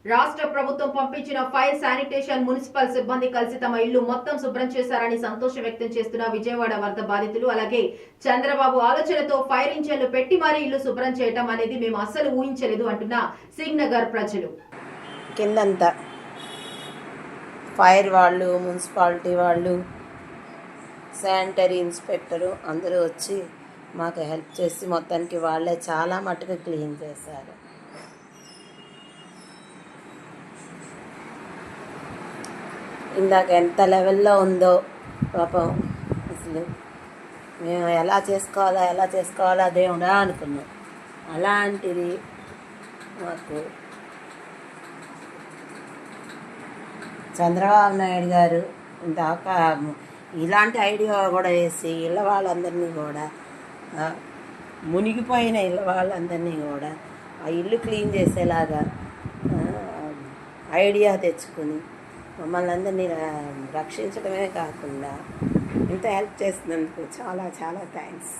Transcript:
రాష్ట్ర ప్రభుత్వం పంపించిన ఫైర్ శానిటేషన్ మున్సిపల్ సిబ్బంది కలిసి తమ ఇల్లు మొత్తం శుభ్రం చేశారని సంతోషం వ్యక్తం చేస్తున్న విజయవాడ వరద బాధితులు. అలాగే చంద్రబాబు ఆలోచనతో ఫైర్ ఇంజన్లు పెట్టి మరీ ఇల్లు శుభ్రం చేయటం అనేది మేము అస్సలు ఊహించలేదు అంటున్న సింగ్ నగర్ ప్రజలు. కిందంతా ఫైర్ వాళ్ళు, మున్సిపాలిటీ వాళ్ళు, శానిటరీ ఇన్స్పెక్టరు అందరూ వచ్చి మాకు హెల్ప్ చేసి మొత్తానికి వాళ్ళే చాలా మట్టుకు క్లీన్ చేశారు. ఇందాక ఎంత లెవెల్లో ఉందో పాపం, అసలు మేము ఎలా చేసుకోవాలా దేవుడా అనుకున్నాం. అలాంటిది మాకు చంద్రబాబు నాయుడు గారు దాకా ఇలాంటి ఐడియా కూడా వేసి ఇళ్ళ వాళ్ళందరినీ కూడా, మునిగిపోయిన ఇళ్ళ వాళ్ళందరినీ కూడా ఆ ఇల్లు క్లీన్ చేసేలాగా ఐడియా తెచ్చుకుని మమ్మల్ని అందరినీ రక్షించడమే కాకుండా ఇంత హెల్ప్ చేసినందుకు చాలా చాలా థ్యాంక్స్.